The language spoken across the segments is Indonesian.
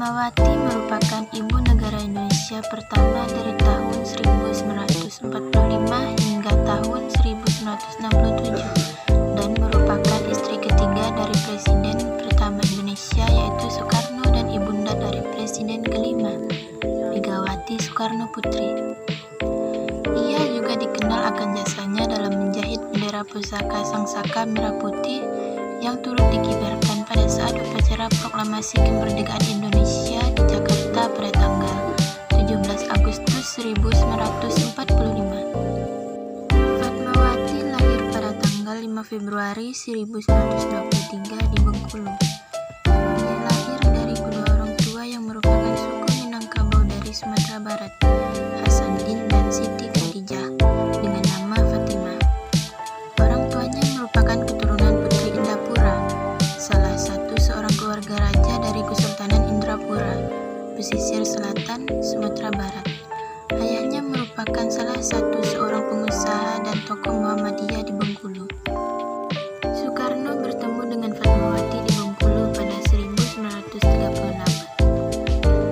Fatmawati merupakan ibu negara Indonesia pertama dari tahun 1945 hingga tahun 1967 dan merupakan istri ketiga dari Presiden pertama Indonesia yaitu Soekarno dan ibunda dari Presiden kelima, Megawati Soekarno Putri. Ia juga dikenal akan jasanya dalam menjahit bendera pusaka Sang Saka Merah Putih yang turut dikibarkan pada saat upacara proklamasi kemerdekaan Indonesia di Jakarta pada tanggal 17 Agustus 1945. Fatmawati lahir pada tanggal 5 Februari 1923 di Bengkulu. Ia lahir dari kedua orang tua yang merupakan suku Minangkabau dari Sumatera Barat, Hasanuddin dan Siti Khadijah, dengan nama Fatimah. Orang tuanya merupakan keturunan Putri Indapura, salah satu seorang keluarga raja dari Kesultanan Indrapura, pesisir selatan Sumatera Barat. Ayahnya merupakan salah satu seorang pengusaha dan tokoh Muhammadiyah di Bengkulu. Soekarno bertemu dengan Fatmawati di Bengkulu pada 1938.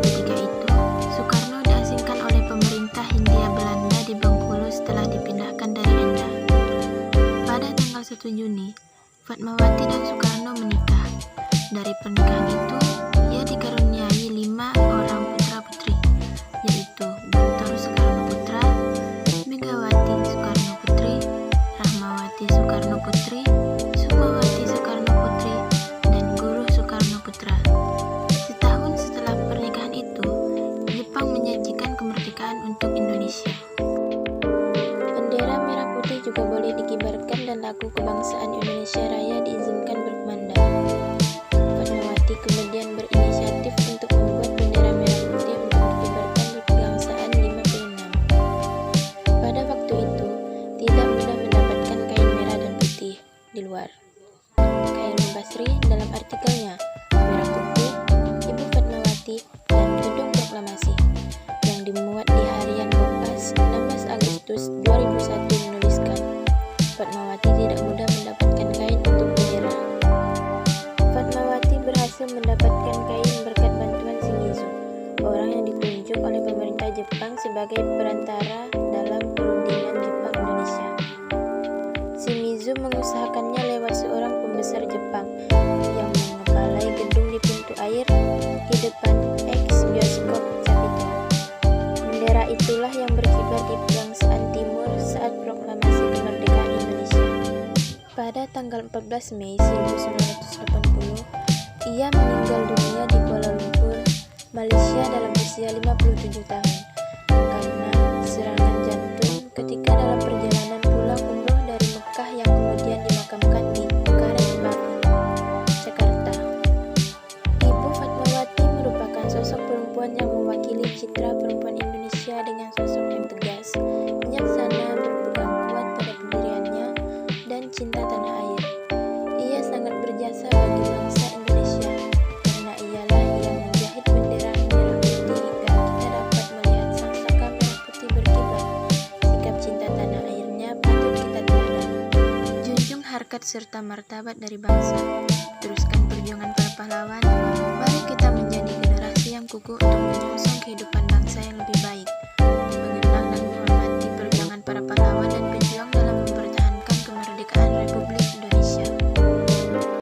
Ketika itu, Soekarno diasingkan oleh pemerintah Hindia Belanda di Bengkulu setelah dipindahkan dari Enda. Pada tanggal 1 Juni, Fatmawati dan Soekarno menikah. Dari pernikahan itu, ia dikaruniai 5 orang putra-putri, yaitu Guntur Soekarno Putra, Megawati Soekarno Putri, Rahmawati Soekarno Putri, Sukmawati Soekarno Putri, dan Guruh Soekarno Putra. Setahun setelah pernikahan itu, Jepang menjanjikan kemerdekaan untuk Indonesia. Bendera merah putih juga boleh dikibarkan dan lagu kebangsaan Indonesia Raya diizinkan berkumandang. Fatmawati kemudian berinisiatif untuk membuat bendera merah putih untuk dikibarkan di Pegangsaan 56. Pada waktu itu, tidak mudah mendapatkan kain merah dan putih di luar. Khairul Basri dalam artikelnya Merah Putih, Ibu Fatmawati dan Gedung Proklamasi yang dimuat di Harian Kompas 16 Agustus 2001 menuliskan, Fatmawati tidak mudah mendapatkan kain untuk bendera. Fatmawati berhasil mendapatkan kain berkat bantuan Shimizu, orang yang ditunjuk oleh pemerintah Jepang sebagai perantara dalam perundingan Jepang-Indonesia. Shimizu mengusahakannya lewat seorang pembesar Jepang yang mengepalai gedung di pintu air di depan ex-bioskop Capitol. Bendera itulah yang berkibar di Pegangsaan Timur saat proklamasi kemerdekaan Indonesia. Pada tanggal 14 Mei 1980, ia meninggal dunia di Kuala Lumpur, Malaysia dalam usia 57 tahun karena serangan jantung ketika dalam perjalanan pulang umroh dari Mekah yang kemudian dimakamkan di Karet-Batu, Jakarta. Ibu Fatmawati merupakan sosok perempuan yang mewakili citra perempuan Indonesia dengan sosok yang tegas, bijaksana, berpegang kuat pada pendiriannya, dan cinta tanah air. Ia sangat berjasa bagi bangsa Indonesia karena ialah yang menjahit bendera merah putih dan kita dapat melihat Sang Saka Merah Putih berkibar. Sikap cinta tanah airnya patut kita teladani. Junjung harkat serta martabat dari bangsa. Teruskan perjuangan para pahlawan. Mari kita menjadi generasi yang kukuh untuk menyongsong kehidupan bangsa yang lebih baik.